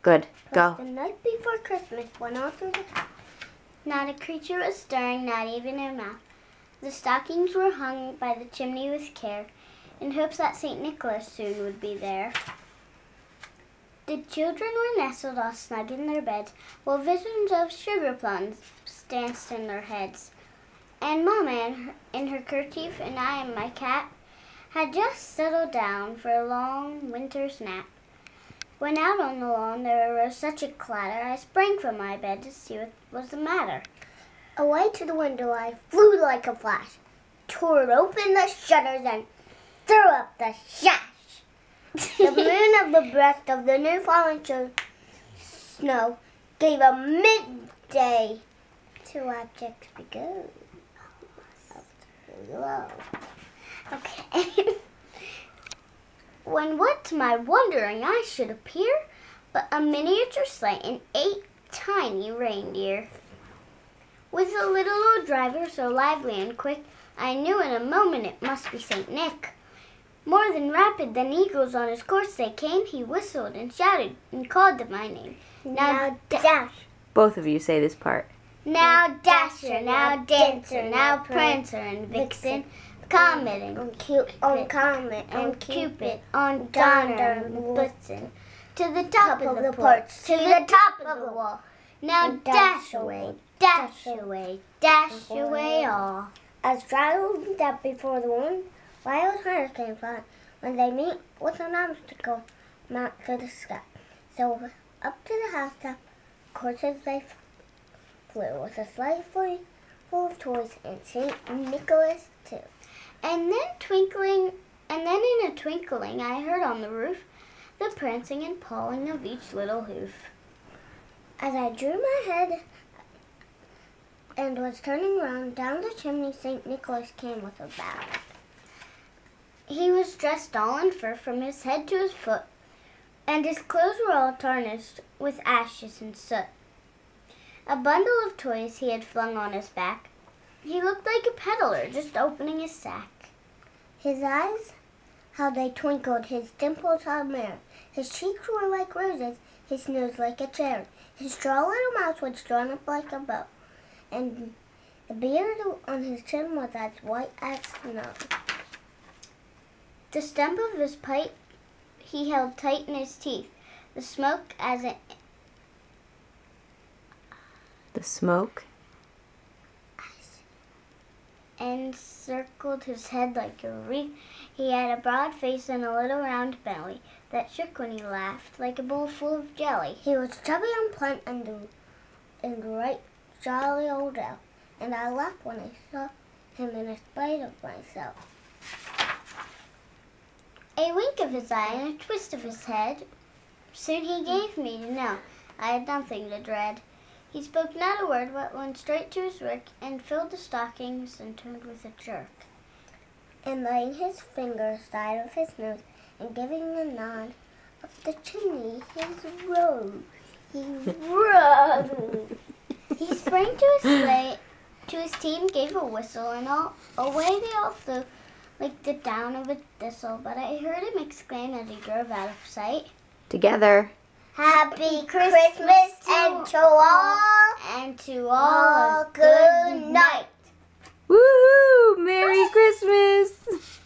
Good. Go. The night before Christmas went all through the house. Not a creature was stirring, not even a mouse. The stockings were hung by the chimney with care, in hopes that St. Nicholas soon would be there. The children were nestled all snug in their beds, while visions of sugar plums danced in their heads. And Mama, in her kerchief, and I and my cat, had just settled down for a long winter's nap. When out on the lawn there arose such a clatter, I sprang from my bed to see what was the matter. Away to the window I flew like a flash, tore open the shutters and threw up the sash. The moon of the breast of the new fallen snow gave a midday to objects below. Okay. When what to my wondering eyes should appear but a miniature sleigh and 8 tiny reindeer. With a little old driver so lively and quick, I knew in a moment it must be St. Nick. More than rapid than eagles on his course they came. He whistled and shouted and called to my name. Now dash. Both of you say this part. Now Dasher, now Dancer, now Prancer and Vixen, Comet and Comet and Cupid, on Donner and Blitzen, to the top of the porch, to the top of the wall. Now dash away, dash away, dash away all. As traveled up before the wind, wild hunters came flying. When they meet with an obstacle, mount to the sky. So up to the housetop, courses they flew, with a sleigh full of toys and St. Nicholas too. And then in a twinkling, I heard on the roof the prancing and pawing of each little hoof. As I drew my head and was turning round, down the chimney St. Nicholas came with a bound. He was dressed all in fur from his head to his foot, and his clothes were all tarnished with ashes and soot. A bundle of toys he had flung on his back. He looked like a peddler just opening his sack. His eyes, how they twinkled, his dimples all merry. His cheeks were like roses, his nose like a cherry. His droll little mouth was drawn up like a bow, and the beard on his chin was as white as snow. The stump of his pipe he held tight in his teeth. The smoke encircled his head like a wreath. He had a broad face and a little round belly that shook when he laughed, like a bowl full of jelly. He was chubby and plump and right jolly old elf, and I laughed when I saw him in spite of myself. A wink of his eye and a twist of his head, soon he gave me to know I had nothing to dread. He spoke not a word, but went straight to his work, and filled the stockings and turned with a jerk. And laying his finger side of his nose, and giving a nod up the chimney, he rode. He sprang to his sleigh, to his team gave a whistle, and away they all flew like the down of a thistle. But I heard him exclaim as he drove out of sight, Together. Happy Christmas, and to all a good night. Woohoo! Merry Christmas!